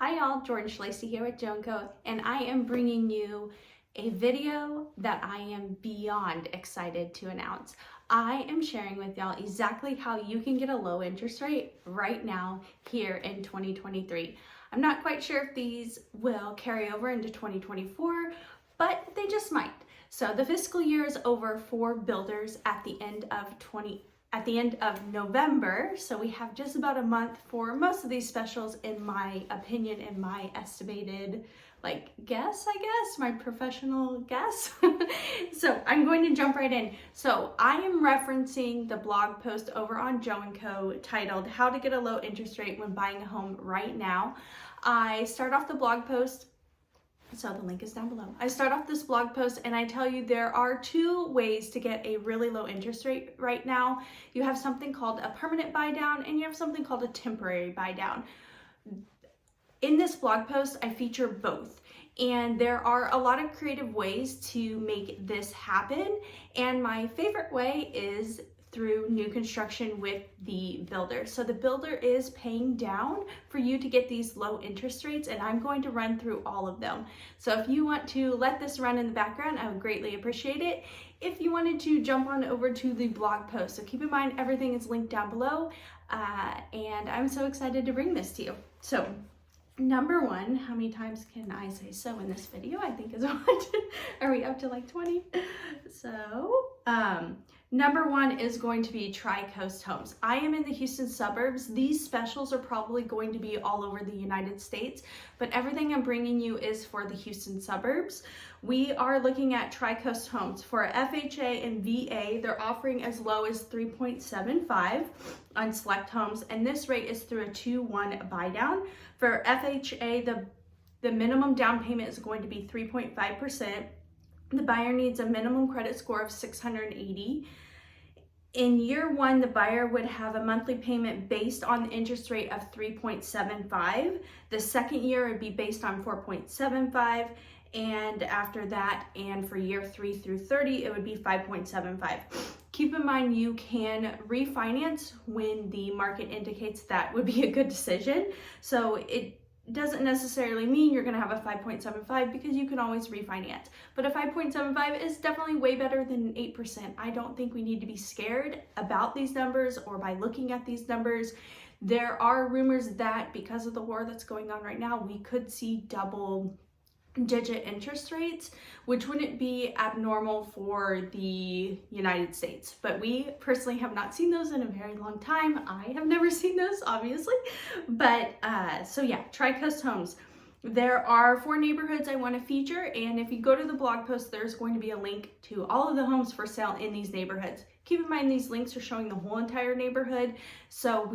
Hi y'all, Jordan Schlacey here with 𝗤𝗢𝗓𝗏, and I am bringing you a video that I am beyond excited to announce. I am sharing with y'all exactly how you can get a low interest rate right now here in 2023. I'm not quite sure if these will carry over into 2024, but they just might. So the fiscal year is over for builders at the end of November, so we have just about a month for most of these specials, in my opinion, in my estimated guess, my professional guess. So I'm going to jump right in. So I am referencing the blog post over on 𝗤𝗢𝗓𝗏 titled "How to Get a Low Interest Rate When Buying a Home Right Now." I start off the blog post, so the link is down below. I start off this blog post and I tell you there are two ways to get a really low interest rate right now. You have something called a permanent buy down and you have something called a temporary buy down. In this blog post, I feature both. And there are a lot of creative ways to make this happen. And my favorite way is through new construction with the builder. So the builder is paying down for you to get these low interest rates, and I'm going to run through all of them. So if you want to let this run in the background, I would greatly appreciate it. If you wanted to jump on over to the blog post, so keep in mind everything is linked down below, and I'm so excited to bring this to you. So number one, how many times can I say so in this video? I think is what. Are we up to like 20? So number one is going to be Tri-Coast Homes. I am in the Houston suburbs. These specials are probably going to be all over the United States, but everything I'm bringing you is for the Houston suburbs. We are looking at Tri-Coast Homes. For FHA and VA, they're offering as low as 3.75 on select homes, and this rate is through a 2-1 buy down. For FHA, the minimum down payment is going to be 3.5%. The buyer needs a minimum credit score of 680. In year one, the buyer would have a monthly payment based on the interest rate of 3.75. The second year would be based on 4.75. And after that, and for year 3 through 30, it would be 5.75. Keep in mind you can refinance when the market indicates that would be a good decision. So it doesn't necessarily mean you're going to have a 5.75 because you can always refinance. But a 5.75 is definitely way better than 8%. I don't think we need to be scared about these numbers or by looking at these numbers. There are rumors that because of the war that's going on right now, we could see double-digit interest rates, which wouldn't be abnormal for the United States. But we personally have not seen those in a very long time. I have never seen those, obviously. But so yeah, Tri-Coast Homes. There are 4 neighborhoods I want to feature, and if you go to the blog post, there's going to be a link to all of the homes for sale in these neighborhoods. Keep in mind these links are showing the whole entire neighborhood, so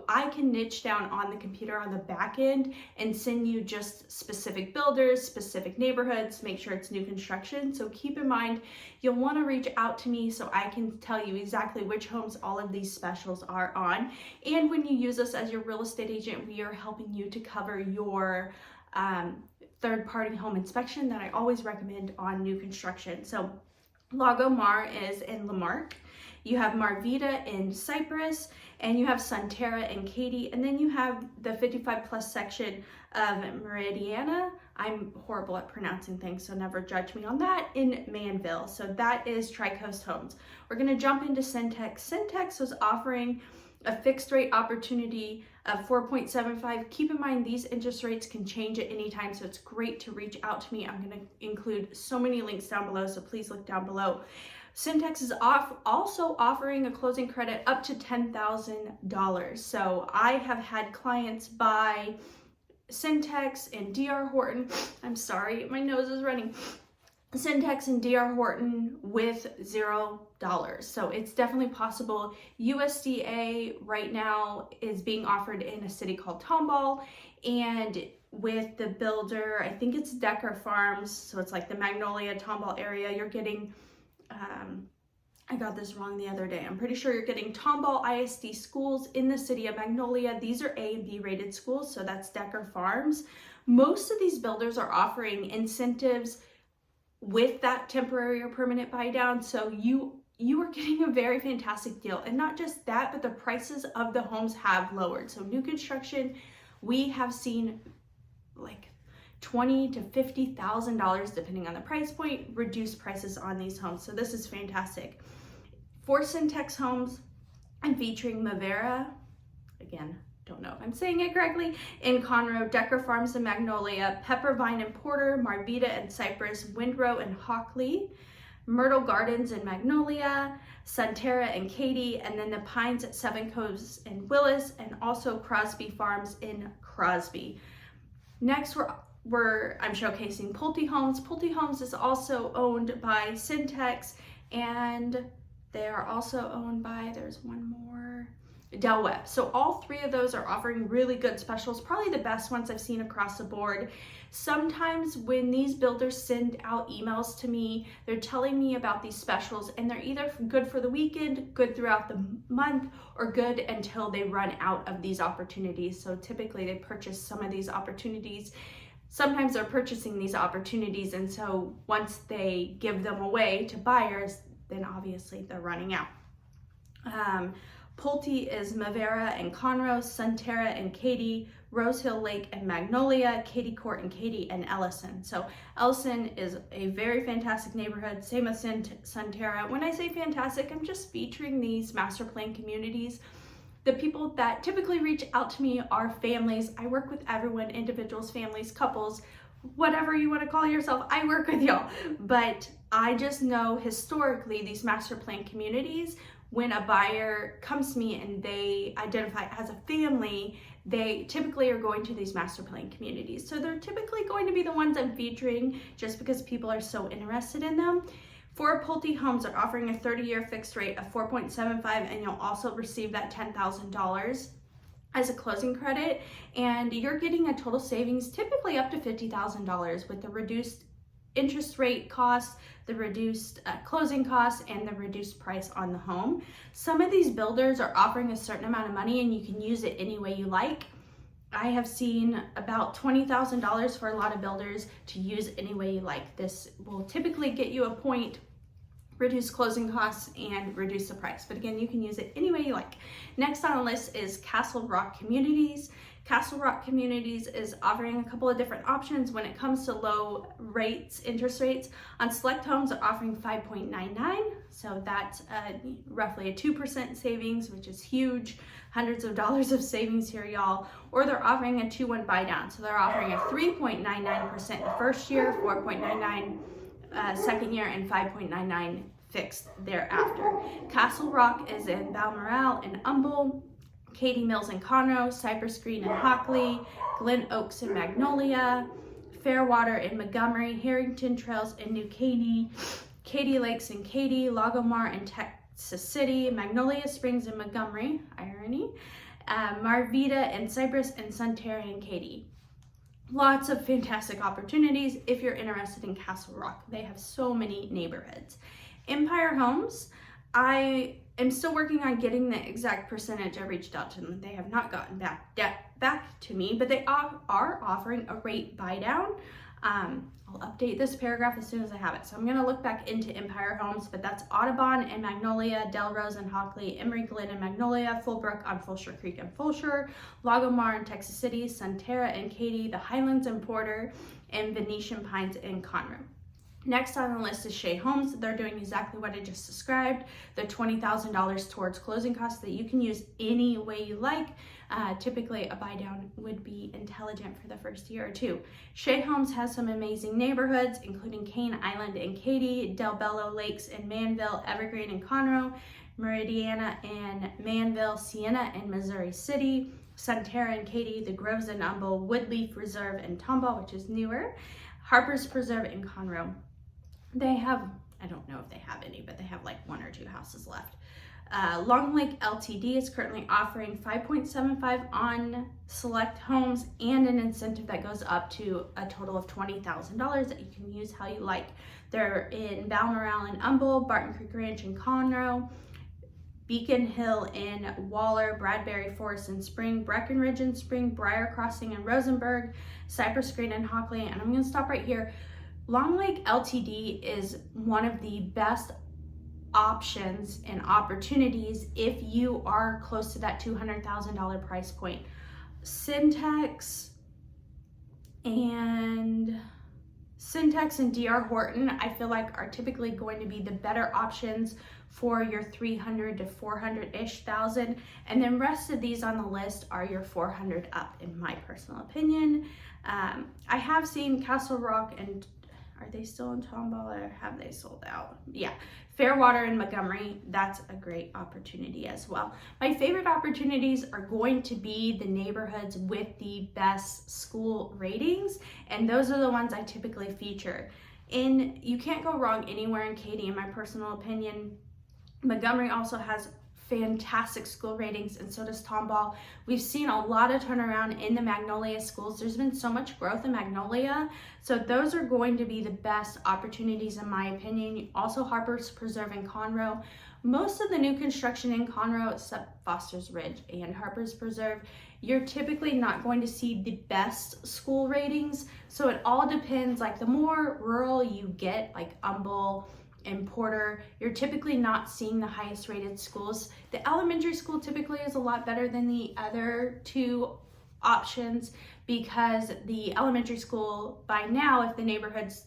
I can niche down on the computer on the back end and send you just specific builders, specific neighborhoods, make sure it's new construction. So keep in mind you'll want to reach out to me so I can tell you exactly which homes all of these specials are on. And when you use us as your real estate agent, we are helping you to cover your third-party home inspection that I always recommend on new construction. So Lago Mar is in La Marque, you have Mar Vita in Cypress, and you have Sunterra in Katy, and then you have the 55 plus section of Meridiana. I'm horrible at pronouncing things, so never judge me on that, in Manville. So that is Tri-Coast Homes. We're going to jump into Centex. Centex was offering a fixed rate opportunity of 4.75. Keep in mind these interest rates can change at any time, so it's great to reach out to me. I'm going to include so many links down below, so please look down below. Centex is also offering a closing credit up to $10,000. So I have had clients buy Centex and D.R. Horton. I'm sorry, my nose is running. Centex and D.R. Horton with $0. So it's definitely possible. USDA right now is being offered in a city called Tomball, and with the builder, I think it's Decker Farms, so it's like the Magnolia Tomball area, you're getting, I got this wrong the other day. I'm pretty sure you're getting Tomball ISD schools in the city of Magnolia. These are A and B rated schools, so that's Decker Farms. Most of these builders are offering incentives with that temporary or permanent buy down, so you are getting a very fantastic deal. And not just that, but the prices of the homes have lowered. So new construction we have seen like $20,000 to $50,000, depending on the price point, reduced prices on these homes. So this is fantastic. 4 Syntex homes and featuring 𝗦𝗣𝗥𝗜𝗓𝗏, again, don't know if I'm saying it correctly, in Conroe, Decker Farms and Magnolia, Pepper Vine and Porter, 𝗦𝗣𝗥𝗓𝗏 and Cypress, Windrow and Hockley, Myrtle Gardens and Magnolia, 𝗧𝗘𝗟𝗢 and Katy, and then the Pines at Seven Coves and Willis, and also Crosby Farms in Crosby. Next, I'm showcasing Pulte Homes. Pulte Homes is also owned by Syntex, and they are also owned by, there's one more, Del Webb. So all 3 of those are offering really good specials, probably the best ones I've seen across the board. Sometimes when these builders send out emails to me, they're telling me about these specials, and they're either good for the weekend, good throughout the month, or good until they run out of these opportunities. So typically they purchase some of these opportunities. Sometimes they're purchasing these opportunities, and so once they give them away to buyers, then obviously they're running out. Pulte is 𝗦𝗣𝗥𝗓𝗏 and Conroe, 𝗧𝗘𝗟𝗢 and Katy, Rose Hill Lake and Magnolia, Katy Court and Katy, and Ellison. So Ellison is a very fantastic neighborhood, same as 𝗧𝗘𝗫𝗓𝗏. When I say fantastic, I'm just featuring these master plan communities. The people that typically reach out to me are families. I work with everyone, individuals, families, couples, whatever you want to call yourself, I work with y'all. But I just know historically these master plan communities, when a buyer comes to me and they identify as a family, they typically are going to these master plan communities. So they're typically going to be the ones I'm featuring just because people are so interested in them. 4 Pulte Homes are offering a 30-year fixed rate of 4.75, and you'll also receive that $10,000 as a closing credit, and you're getting a total savings typically up to $50,000 with the reduced interest rate costs, the reduced closing costs, and the reduced price on the home. Some of these builders are offering a certain amount of money and you can use it any way you like. I have seen about $20,000 for a lot of builders to use any way you like. This will typically get you a point, reduce closing costs, and reduce the price. But again, you can use it any way you like. Next on the list is Castle Rock Communities. Castle Rock Communities is offering a couple of different options when it comes to low rates, interest rates. On select homes, they're offering 5.99, so that's roughly a 2% savings, which is huge. Hundreds of dollars of savings here, y'all. Or they're offering a 2-1 buy down, so they're offering a 3.99% the first year, 4.99 second year, and 5.99 fixed thereafter. Castle Rock is in Balmoral and Humble, Katy Mills and Conroe, Cypress Green and Hockley, Glen Oaks and Magnolia, Fairwater in Montgomery, Harrington Trails in New Caney, Katy Lakes in Katy, Lagomar in Texas City, Magnolia Springs in Montgomery, irony, 𝗦𝗣𝗥𝗓𝗏 in Cypress, and 𝗧𝗘𝗟𝗢 in Katy. Lots of fantastic opportunities if you're interested in Castle Rock. They have so many neighborhoods. Empire Homes, I am still working on getting the exact percentage. I reached out to them. They have not gotten back to me, but they are offering a rate buy down. I'll update this paragraph as soon as I have it. So I'm going to look back into Empire Homes, but that's Audubon and Magnolia, Delrose and Hockley, Emory Glen and Magnolia, Fullbrook on Fulshire Creek and Fulshire, Lagomar in Texas City, 𝗧𝗘𝗏𝗢 and Katy, the Highlands and Porter, and Venetian Pines in Conroe. Next on the list is Shea Homes. They're doing exactly what I just described. The $20,000 towards closing costs that you can use any way you like. Typically a buy down would be intelligent for the first year or two. Shea Homes has some amazing neighborhoods, including Cane Island and Katy, Del Bello Lakes in Manville, Evergreen and Conroe, Meridiana and Manville, Sienna and Missouri City, 𝗧𝗘𝗟𝗢 and Katy, the Groves and Humble, Woodleaf Reserve and Tomball, which is newer, Harper's Preserve in Conroe. They have, I don't know if they have any, but they have like 1 or 2 houses left. Long Lake Ltd is currently offering 5.75 on select homes and an incentive that goes up to a total of $20,000 that you can use how you like. They're in Balmoral and Humble, Barton Creek Ranch in Conroe, Beacon Hill in Waller, Bradbury Forest in Spring, Breckenridge in Spring, Briar Crossing in Rosenberg, Cypress Green in Hockley, and I'm going to stop right here. Long Lake Ltd is one of the best options and opportunities if you are close to that $200,000 price point. Syntax and D.R. Horton, I feel like are typically going to be the better options for your 300 to 400-ish thousand. And then rest of these on the list are your 400 up, in my personal opinion. I have seen Castle Rock and, are they still in Tomball or have they sold out? Yeah, Fairwater and Montgomery, that's a great opportunity as well. My favorite opportunities are going to be the neighborhoods with the best school ratings, and those are the ones I typically feature. You can't go wrong anywhere in Katy, in my personal opinion. Montgomery also has fantastic school ratings, and so does Tomball. We've seen a lot of turnaround in the Magnolia schools. There's been so much growth in Magnolia, so those are going to be the best opportunities in my opinion. Also Harper's Preserve and Conroe. Most of the new construction in Conroe, except Foster's Ridge and Harper's Preserve, you're typically not going to see the best school ratings. So it all depends, like the more rural you get, like Humble and Porter, you're typically not seeing the highest rated schools. The elementary school typically is a lot better than the other two options, because the elementary school, by now, if the neighborhood's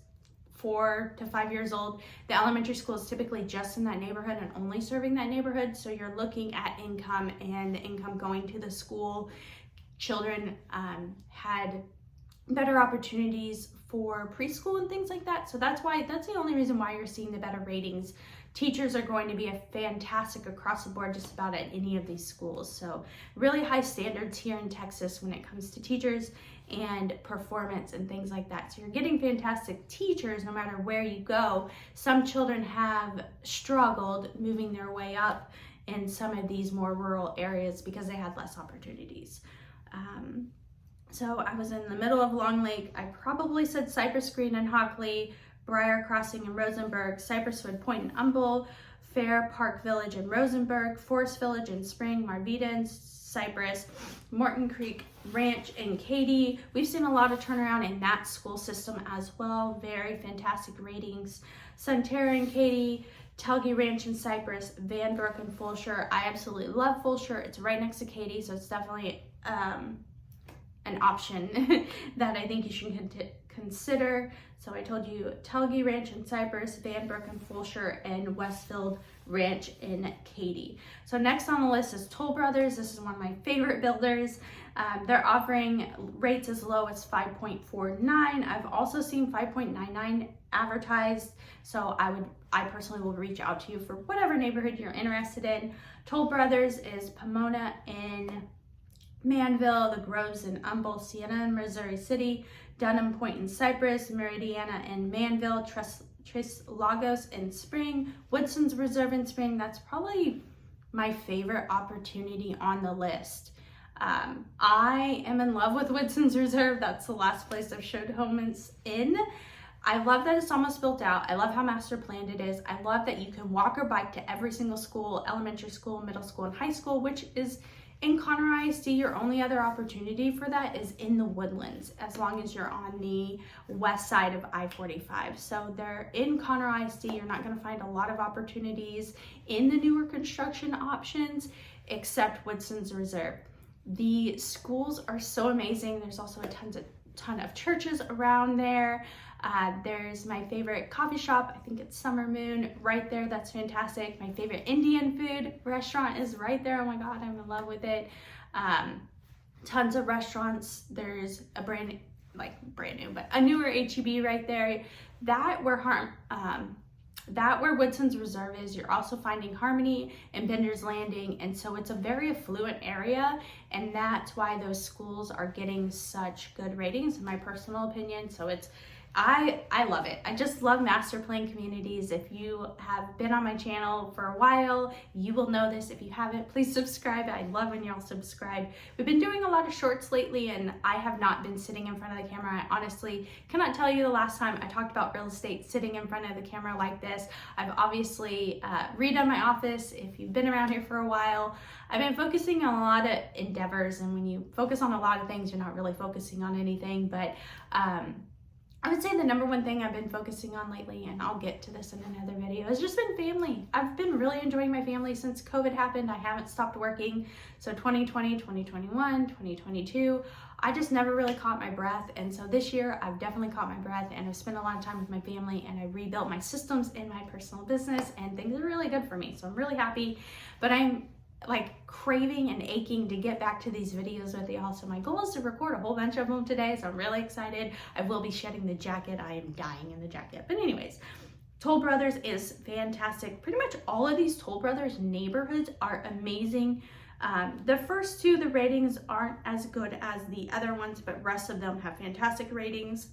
4 to 5 years old, the elementary school is typically just in that neighborhood and only serving that neighborhood. So you're looking at income and the income going to the school. Children had better opportunities for preschool and things like that. So that's the only reason why you're seeing the better ratings. Teachers are going to be a fantastic across the board just about at any of these schools. So really high standards here in Texas when it comes to teachers and performance and things like that. So you're getting fantastic teachers no matter where you go. Some children have struggled moving their way up in some of these more rural areas because they had less opportunities. So I was in the middle of Long Lake. I probably said Cypress Green and Hockley, Briar Crossing and Rosenberg, Cypresswood Point and Humble, Fair Park Village and Rosenberg, Forest Village and Spring, Marvita and Cypress, Morton Creek Ranch and Katy. We've seen a lot of turnaround in that school system as well. Very fantastic ratings. Sunterra and Katy, Telge Ranch and Cypress, Van Brook and Fulshire. I absolutely love Fulshire. It's right next to Katy, so it's definitely an option that I think you should consider. So I told you Telge Ranch in Cypress, Van Brook and Fulshire, and Westfield Ranch in Katy. So next on the list is Toll Brothers. This is one of my favorite builders. They're offering rates as low as 5.49. I've also seen 5.99 advertised. So I personally will reach out to you for whatever neighborhood you're interested in. Toll Brothers is Pomona in Manville, the Groves in Humble, Sienna in Missouri City, Dunham Point in Cypress, Meridiana in Manville, Tres Lagos in Spring, Woodson's Reserve in Spring. That's probably my favorite opportunity on the list. I am in love with Woodson's Reserve. That's the last place I've showed homes in. I love that it's almost built out. I love how master planned it is. I love that you can walk or bike to every single school, elementary school, middle school, and high school, which is in Conroe ISD. Your only other opportunity for that is in the Woodlands, as long as you're on the west side of I-45. So they're in Conroe ISD. You're not going to find a lot of opportunities in the newer construction options, except Woodson's Reserve. The schools are so amazing. There's also a ton of churches around there. There's my favorite coffee shop. I think it's Summer Moon right there. That's fantastic. My favorite Indian food restaurant is right there. Oh my God, I'm in love with it. Tons of restaurants. There's a brand new, but a newer H-E-B right there. That where Woodson's Reserve is, you're also finding Harmony and Bender's Landing, and so it's a very affluent area, and that's why those schools are getting such good ratings, in my personal opinion. So I love it. I just love master plan communities. If you have been on my channel for a while, you will know this. If you haven't, please subscribe. I love when y'all subscribe. We've been doing a lot of shorts lately, and I have not been sitting in front of the camera. I honestly cannot tell you the last time I talked about real estate sitting in front of the camera like this. I've obviously redone my office. If you've been around here for a while, I've been focusing on a lot of endeavors, and when you focus on a lot of things, you're not really focusing on anything, but I would say the number one thing I've been focusing on lately, and I'll get to this in another video, has just been family. I've been really enjoying my family since COVID happened. I haven't stopped working. So 2020, 2021, 2022, I just never really caught my breath. And so this year I've definitely caught my breath, and I've spent a lot of time with my family, and I rebuilt my systems in my personal business, and things are really good for me. So I'm really happy, but I'm like craving and aching to get back to these videos with y'all. So my goal is to record a whole bunch of them today. So I'm really excited. I will be shedding the jacket. I am dying in the jacket. But anyways, Toll Brothers is fantastic. Pretty much all of these Toll Brothers neighborhoods are amazing. The first two, the ratings aren't as good as the other ones, but rest of them have fantastic ratings.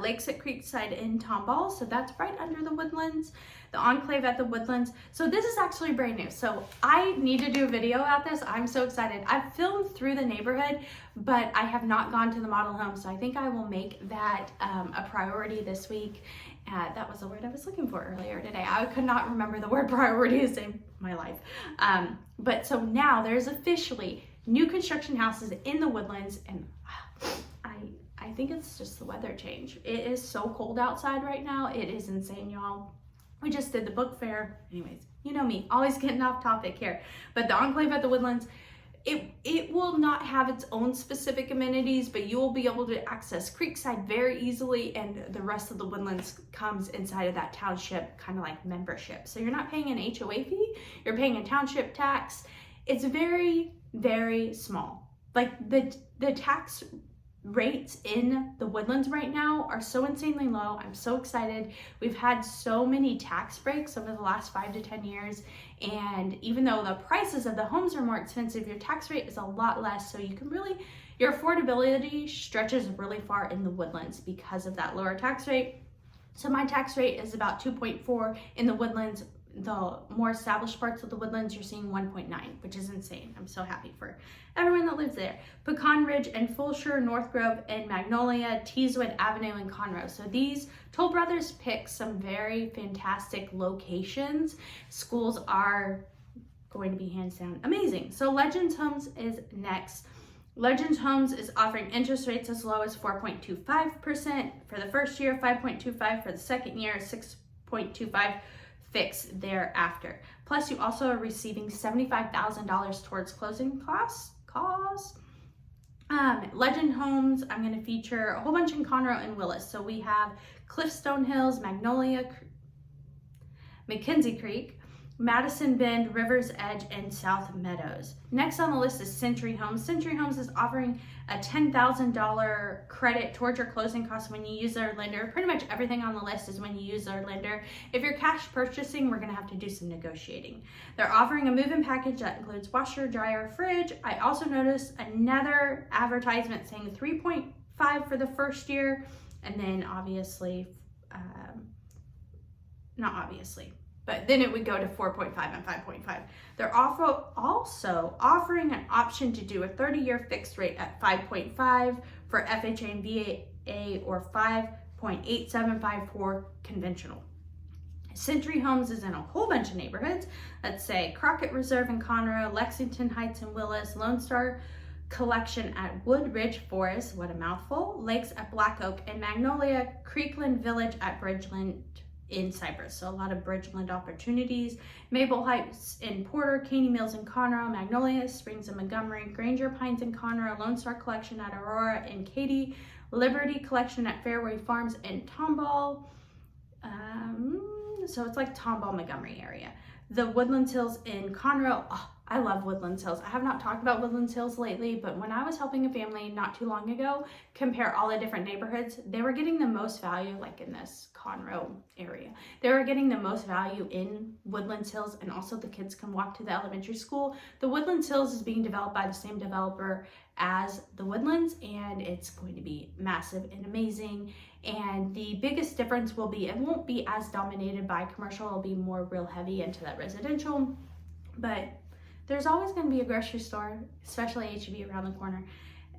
Lakes at Creekside in Tomball, so that's right under the Woodlands. The Enclave at the Woodlands. So this is actually brand new. So I need to do a video about this. I'm so excited. I've filmed through the neighborhood, but I have not gone to the model home. So I think I will make that a priority this week. That was the word I was looking for earlier today. I could not remember the word priority to save my life. But so now there's officially new construction houses in the Woodlands, and I think it's just the weather change. It is so cold outside right now. It is insane, y'all. We just did the book fair. Anyways, you know me, always getting off topic here. But the Enclave at the Woodlands, it will not have its own specific amenities, but you will be able to access Creekside very easily, and the rest of the Woodlands comes inside of that township kind of like membership. So you're not paying an HOA fee, you're paying a township tax. It's very, very small. Like the tax rates in the Woodlands right now are so insanely low. I'm so excited. We've had so many tax breaks over the last 5 to 10 years, and even though the prices of the homes are more expensive, your tax rate is a lot less, so you can really, your affordability stretches really far in the Woodlands because of that lower tax rate. So my tax rate is about 2.4 in the Woodlands. The more established parts of the Woodlands, you're seeing 1.9, which is insane. I'm so happy for everyone that lives there. Pecan Ridge and Fulshire, North Grove and Magnolia, Teeswood Avenue and Conroe. So these Toll Brothers pick some very fantastic locations. Schools are going to be hands down amazing. So Legends Homes is next. Legends Homes is offering interest rates as low as 4.25% for the first year, 5.25% for the second year, 6.25% fixed thereafter. Plus, you also are receiving $75,000 towards closing costs. Legend Homes, I'm going to feature a whole bunch in Conroe and Willis. So we have Cliffstone Hills, Magnolia, McKenzie Creek, Madison Bend, River's Edge, and South Meadows. Next on the list is Century Homes. Century Homes is offering a $10,000 credit towards your closing costs when you use their lender. Pretty much everything on the list is when you use their lender. If you're cash purchasing, we're gonna have to do some negotiating. They're offering a move-in package that includes washer, dryer, fridge. I also noticed another advertisement saying 3.5 for the first year, and then obviously, not obviously, but then it would go to 4.5 and 5.5. They're also offering an option to do a 30-year fixed rate at 5.5 for FHA and VA or 5.875 for conventional. Century Homes is in a whole bunch of neighborhoods. Let's say Crockett Reserve in Conroe, Lexington Heights in Willis, Lone Star Collection at Wood Ridge Forest, what a mouthful, Lakes at Black Oak, and Magnolia Creekland Village at Bridgeland in Cypress. So a lot of Bridgeland opportunities. Maple Heights in Porter, Caney Mills in Conroe, Magnolia Springs in Montgomery, Granger Pines in Conroe, Lone Star Collection at Aurora in Katy, Liberty Collection at Fairway Farms in Tomball. So it's like Tomball, Montgomery area. The Woodlands Hills in Conroe. Oh, I love Woodlands Hills. I have not talked about Woodlands Hills lately, but when I was helping a family not too long ago compare all the different neighborhoods, they were getting the most value, like in this Conroe area. They were getting the most value in Woodlands Hills, and also the kids can walk to the elementary school. The Woodlands Hills is being developed by the same developer as the Woodlands, and it's going to be massive and amazing. And the biggest difference will be, it won't be as dominated by commercial, it'll be more real heavy into that residential, but there's always going to be a grocery store, especially HEB around the corner.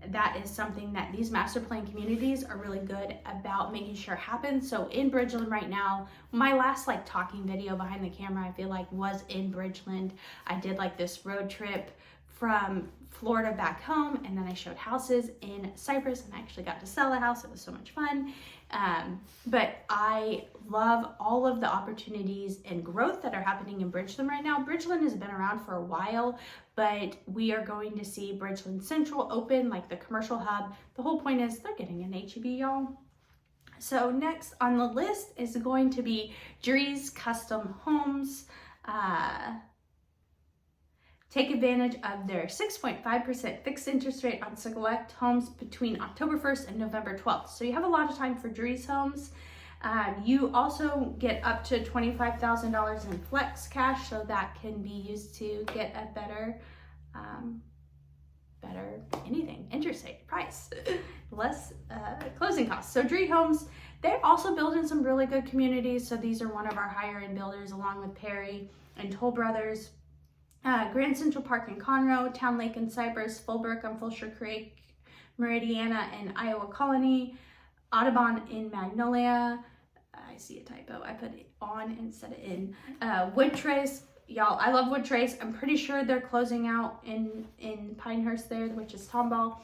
That is something that these master plan communities are really good about making sure happens. So in Bridgeland right now, my last like talking video behind the camera, I feel like was in Bridgeland. I did like this road trip from Florida back home, and then I showed houses in Cyprus, and I actually got to sell a house. It was so much fun. But I love all of the opportunities and growth that are happening in Bridgeland right now. Bridgeland has been around for a while, but we are going to see Bridgeland Central open, like the commercial hub. The whole point is they're getting an HEB, y'all. So next on the list is going to be 𝗔𝗎𝗄𝗡 Custom Homes. Take advantage of their 6.5% fixed interest rate on select homes between October 1st and November 12th. So you have a lot of time for 𝗔𝗎𝗄𝗡 homes. You also get up to $25,000 in flex cash, so that can be used to get a better anything, interest rate, price, less closing costs. So 𝗔𝗎𝗄𝗡 homes, they also build in some really good communities. So these are one of our higher end builders, along with Perry and Toll Brothers. Grand Central Park in Conroe, Town Lake in Cypress, Fulbrook on Fulshire Creek, Meridiana in Iowa Colony, Audubon in Magnolia. I see a typo, I put it on instead of in. Woodtrace, y'all, I love Woodtrace. I'm pretty sure they're closing out in Pinehurst there, which is Tomball.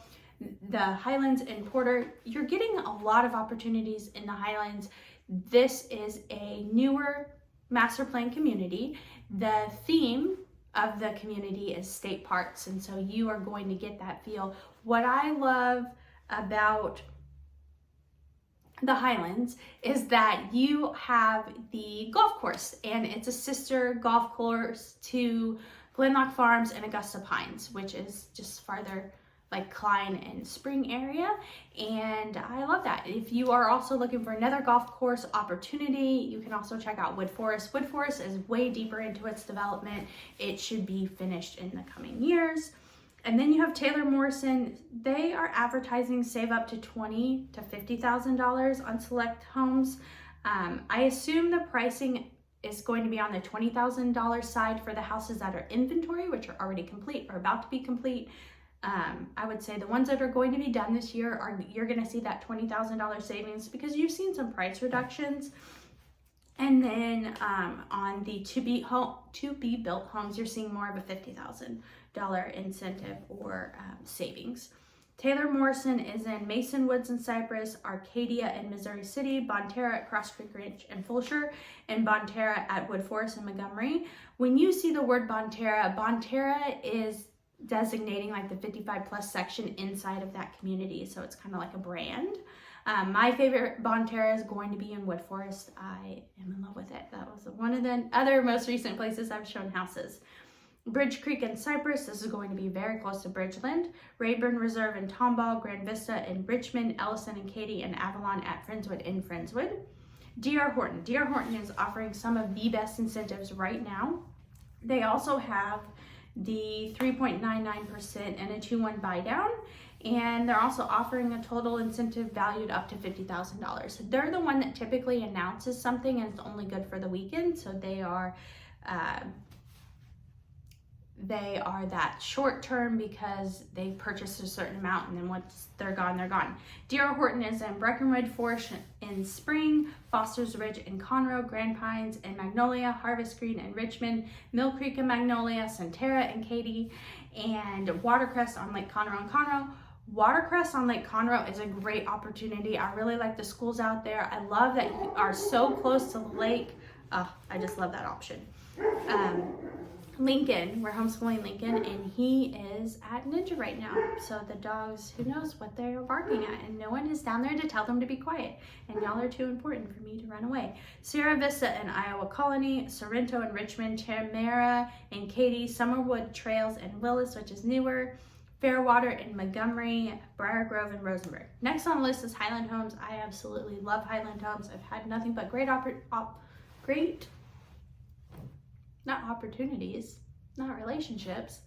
The Highlands in Porter, you're getting a lot of opportunities in the Highlands. This is a newer master plan community. The theme of the community is state parks, and so you are going to get that feel. What I love about the Highlands is that you have the golf course, and it's a sister golf course to Glenlock Farms and Augusta Pines, which is just farther like Klein and Spring area, and I love that. If you are also looking for another golf course opportunity, you can also check out Wood Forest. Wood Forest is way deeper into its development. It should be finished in the coming years. And then you have Taylor Morrison. They are advertising save up to $20,000 to $50,000 on select homes. I assume the pricing is going to be on the $20,000 side for the houses that are inventory, which are already complete or about to be complete. I would say the ones that are going to be done this year you're going to see that $20,000 savings because you've seen some price reductions. And then on the to be built homes, you're seeing more of a $50,000 incentive or savings. Taylor Morrison is in Mason Woods in Cypress, Arcadia in Missouri City, Bonterra at Cross Creek Ridge and Fulshire, and Bonterra at Wood Forest in Montgomery. When you see the word Bonterra, Bonterra is designating like the 55 plus section inside of that community, so it's kind of like a brand. My favorite Bonterra is going to be in Wood Forest. I am in love with it. That was one of the other most recent places I've shown houses. Bridge Creek in Cypress, this is going to be very close to Bridgeland. Rayburn Reserve in Tomball, Grand Vista in Richmond, Ellison and Katy and Avalon at Friendswood in Friendswood. D.R. Horton. D.R. Horton is offering some of the best incentives right now. They also have the 3.99% and a 2-1 buy down, and they're also offering a total incentive valued up to $50,000. They're the one that typically announces something and it's only good for the weekend, so they are that short term because they purchased a certain amount and then once they're gone, they're gone. D.R. Horton is in Breckenridge Forest in Spring, Foster's Ridge in Conroe, Grand Pines in Magnolia, Harvest Green in Richmond, Mill Creek in Magnolia, Centerra in Katy, and Watercrest on Lake Conroe in Conroe. Watercrest on Lake Conroe is a great opportunity. I really like the schools out there. I love that you are so close to the lake. I just love that option. Lincoln, we're homeschooling Lincoln, and he is at Ninja right now. So the dogs, who knows what they're barking at, and no one is down there to tell them to be quiet. And y'all are too important for me to run away. Sierra Vista and Iowa Colony, Sorrento and Richmond, Tamara and Katy, Summerwood Trails and Willis, which is newer, Fairwater in Montgomery, Briar Grove and Rosenberg. Next on the list is Highland Homes. I absolutely love Highland Homes. I've had nothing but not opportunities, not relationships,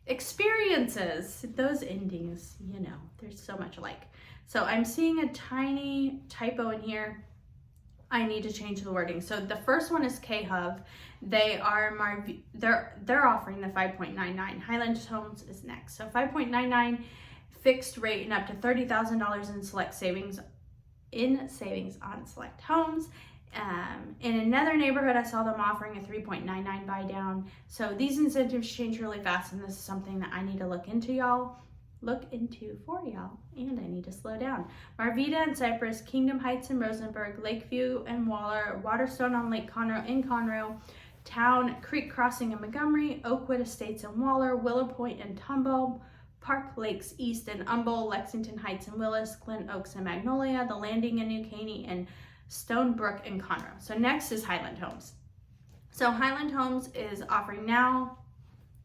experiences. Those endings, you know, there's so much alike. So I'm seeing a tiny typo in here. I need to change the wording. So the first one is 𝗘𝗢𝗄𝗡. They're offering the 5.99. Highland Homes is next. So 5.99 fixed rate and up to $30,000 in select savings on select homes. In another neighborhood, I saw them offering a 3.99 buy down. So these incentives change really fast, and this is something that I need to look into for y'all, and I need to slow down. 𝗦𝗣𝗥𝗜𝗓𝗏 and Cypress, Kingdom Heights and Rosenberg, Lakeview and Waller, Waterstone on Lake Conroe in Conroe, Town Creek Crossing in Montgomery, Oakwood Estates in Waller, Willow Point and Tomball, Park Lakes East in Humble, Lexington Heights and Willis, Glen Oaks and Magnolia, The Landing in New Caney, and Stonebrook and Conroe. So next is Highland Homes. So Highland Homes is offering now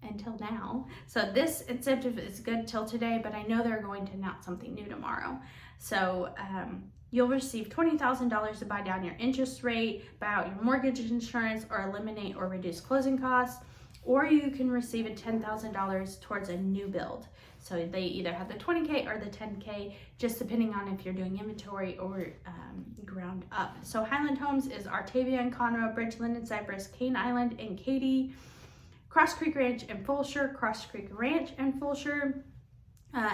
until now. So this incentive is good till today, but I know they're going to announce something new tomorrow. So you'll receive $20,000 to buy down your interest rate, buy out your mortgage insurance, or eliminate or reduce closing costs, or you can receive a $10,000 towards a new build. So they either have the 20K or the 10K, just depending on if you're doing inventory or ground up. So Highland Homes is Artavia and Conroe, Bridgeland and Cypress, Cane Island and Katy, Cross Creek Ranch and Fulshire, Cross Creek Ranch and Fulshire,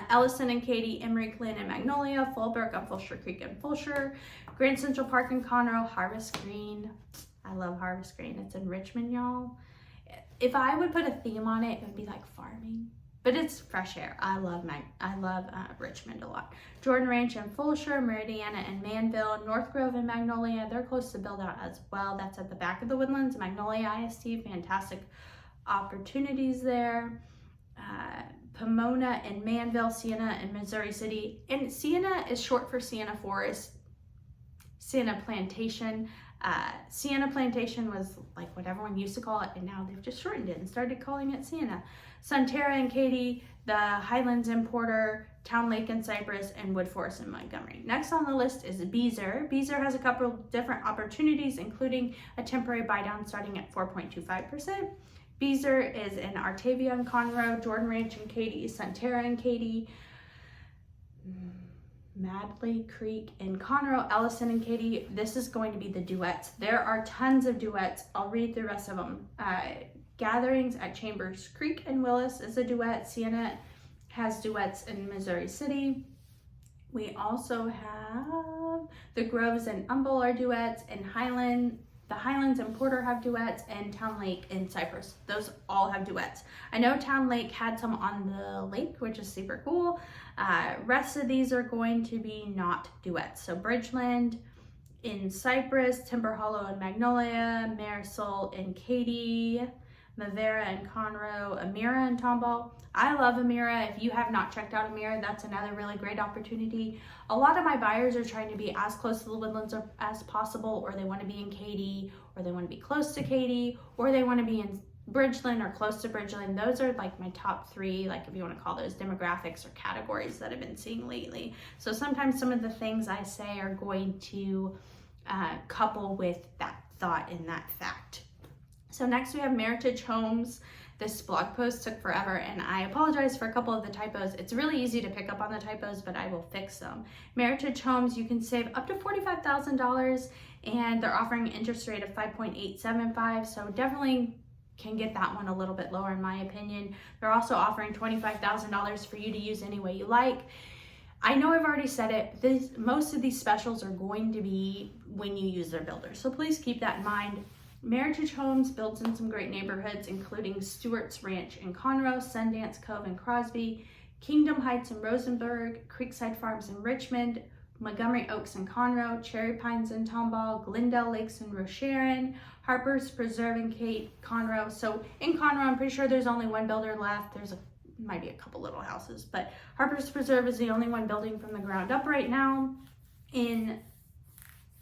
Ellison and Katy, Emery Glen and Magnolia, Fallbrook on Fulshire Creek and Fulshire, Grand Central Park in Conroe, Harvest Green. I love Harvest Green. It's in Richmond, y'all. If I would put a theme on it, it would be like farming, but it's fresh air. I love Richmond a lot. Jordan Ranch and Fulshire, Meridiana and Manville, North Grove and Magnolia. They're close to build out as well. That's at the back of the Woodlands. Magnolia ISD, fantastic opportunities there. Pomona and Manville, Sienna and Missouri City. And Sienna is short for Sienna Forest, Sienna Plantation. Sienna Plantation was like what everyone used to call it, and now they've just shortened it and started calling it Sienna. Sunterra and Katy, the Highlands and Porter, Town Lake and Cypress, and Wood Forest and Montgomery. Next on the list is 𝗣𝗢𝗏. 𝗣𝗢𝗏 has a couple of different opportunities, including a temporary buy down starting at 4.25%. 𝗣𝗢𝗏 is in Artavia and Conroe, Jordan Ranch and Katy, Sunterra and Katy, Madley Creek in Conroe, Ellison and Katy. This is going to be the duets. There are tons of duets. I'll read the rest of them. Gatherings at Chambers Creek and Willis is a duet. Sienna has duets in Missouri City. We also have the Groves and Humble are duets, and the Highlands and Porter have duets, and Town Lake and Cypress. Those all have duets. I know Town Lake had some on the lake, which is super cool. Rest of these are going to be not duets. So Bridgeland in Cypress, Timber Hollow and Magnolia, Marisol and Katy, Mavera and Conroe, Amira and Tomball. I love Amira. If you have not checked out Amira, that's another really great opportunity. A lot of my buyers are trying to be as close to the Woodlands as possible, or they want to be in Katy, or they want to be close to Katy, or they want to be in Bridgeland or close to Bridgeland. Those are like my top three, like if you want to call those demographics or categories that I've been seeing lately. So sometimes some of the things I say are going to couple with that thought and that fact. So next we have Meritage Homes. This blog post took forever, and I apologize for a couple of the typos. It's really easy to pick up on the typos, but I will fix them. Meritage Homes, you can save up to $45,000, and they're offering an interest rate of 5.875, so definitely can get that one a little bit lower in my opinion. They're also offering $25,000 for you to use any way you like. I know I've already said it, most of these specials are going to be when you use their builder, so please keep that in mind. Meritage Homes builds in some great neighborhoods, including Stewart's Ranch in Conroe, Sundance Cove in Crosby, Kingdom Heights in Rosenberg, Creekside Farms in Richmond, Montgomery Oaks in Conroe, Cherry Pines in Tomball, Glendale Lakes in Rocheron, Harper's Preserve in Conroe. So in Conroe, I'm pretty sure there's only one builder left. Might be a couple little houses, but Harper's Preserve is the only one building from the ground up right now. In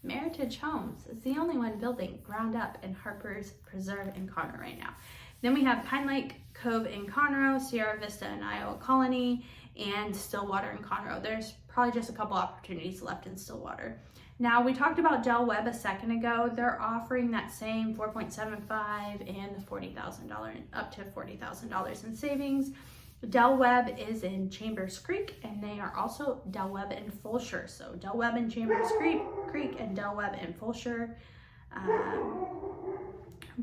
Meritage Homes is the only one building ground up in Harper's Preserve in Conroe right now. Then we have Pine Lake Cove in Conroe, Sierra Vista and Iowa Colony, and Stillwater in Conroe. There's probably just a couple opportunities left in Stillwater. Now, we talked about 𝗪𝗪 a second ago. They're offering that same 4.75 and the $40,000, up to $40,000 in savings. 𝗪𝗪 is in Chambers Creek, and they are also 𝗪𝗪 in Fulshire. So 𝗪𝗪 in Chambers Creek and 𝗪𝗪 in Fulshire.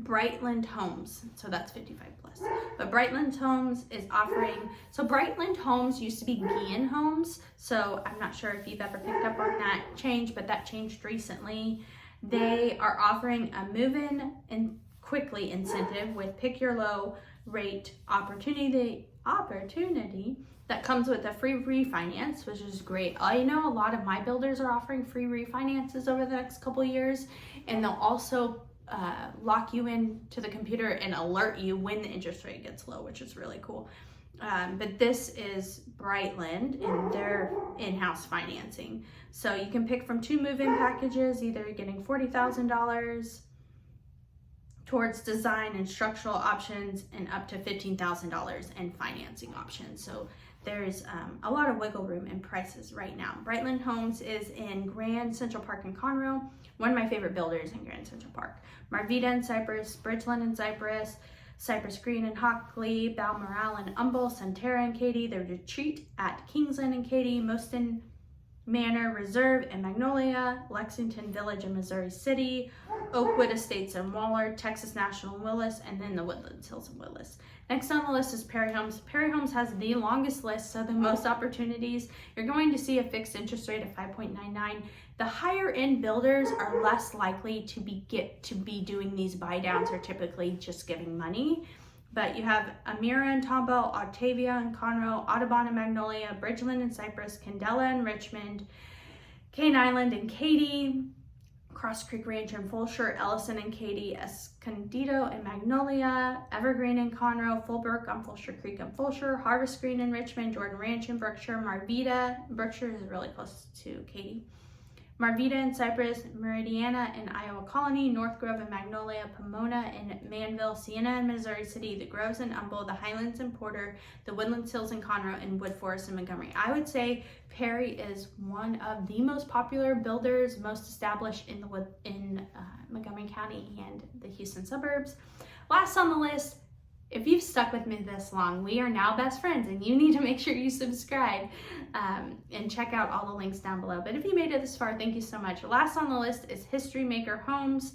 Brightland Homes, so that's 55 plus. But Brightland Homes is offering, so Brightland Homes used to be Guillen Homes, so I'm not sure if you've ever picked up on that change, but that changed recently. They are offering a move-in and quickly incentive with pick your low rate opportunity that comes with a free refinance, which is great. I know a lot of my builders are offering free refinances over the next couple years, and they'll also lock you in to the computer and alert you when the interest rate gets low, which is really cool. But this is Brightland and their in-house financing. So you can pick from 2 move-in packages, either you're getting $40,000 towards design and structural options and up to $15,000 in financing options. So there's a lot of wiggle room in prices right now. Brightland Homes is in Grand Central Park in Conroe, one of my favorite builders in Grand Central Park. Marvita in Cypress, Bridgeland in Cypress, Cypress Green in Hockley, Balmoral in Humble, Centera in Katy, The Retreat at Kingsland in Katy, Moston Manor Reserve in Magnolia, Lexington Village in Missouri City, Oakwood Estates in Waller, Texas National in Willis, and then the Woodlands Hills in Willis. Next on the list is Perry Homes. Perry Homes has the longest list, so the most opportunities. You're going to see a fixed interest rate of 5.99. The higher end builders are less likely to be doing these buy downs, or typically just giving money. But you have Amira and Tomball, Octavia and Conroe, Audubon and Magnolia, Bridgeland and Cypress, Candela and Richmond, Cane Island and Katy, Cross Creek Ranch and Fulshire, Ellison and Katy, Escondido and Magnolia, Evergreen and Conroe, Fulbrook on Fulshire Creek and Fulshire, Harvest Green in Richmond, Jordan Ranch in Berkshire, Marvita, Berkshire is really close to Katy, Marvita in Cypress, Meridiana in Iowa Colony, North Grove in Magnolia, Pomona in Manville, Sienna in Missouri City, the Groves in Humble, the Highlands in Porter, the Woodlands Hills in Conroe, and Wood Forest in Montgomery. I would say Perry is one of the most popular builders, most established in Montgomery County and the Houston suburbs. Last on the list, if you've stuck with me this long, we are now best friends, and you need to make sure you subscribe and check out all the links down below. But if you made it this far, thank you so much. Last on the list is History Maker Homes.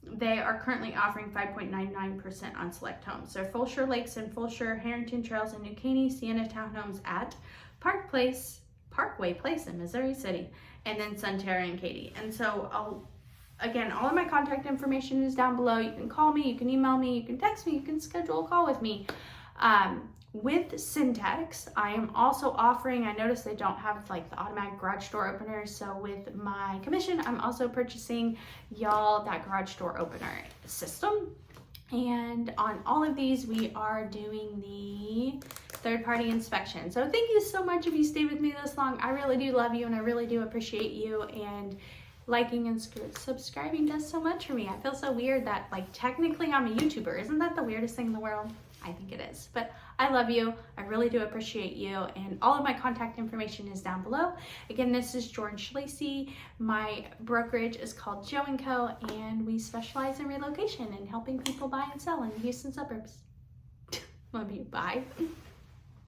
They are currently offering 5.99% on select homes. So Fulshire Lakes and Fulshire, Harrington Trails in New Caney, Sienna Townhomes at Parkway Place in Missouri City, and then Centera and Katy. And so again, all of my contact information is down below. You can call me, you can email me, you can text me, you can schedule a call with me. With Syntax, I am also offering, I noticed they don't have like the automatic garage door openers, so with my commission, I'm also purchasing y'all that garage door opener system. And on all of these, we are doing the third-party inspection. So thank you so much if you stayed with me this long. I really do love you, and I really do appreciate you, and liking and subscribing does so much for me. I feel so weird that, like, technically I'm a YouTuber. Isn't that the weirdest thing in the world? I think it is. But I love you. I really do appreciate you. And all of my contact information is down below. Again, this is Jordan Schlesy. My brokerage is called Joe & Co. And we specialize in relocation and helping people buy and sell in the Houston suburbs. Love you. Bye.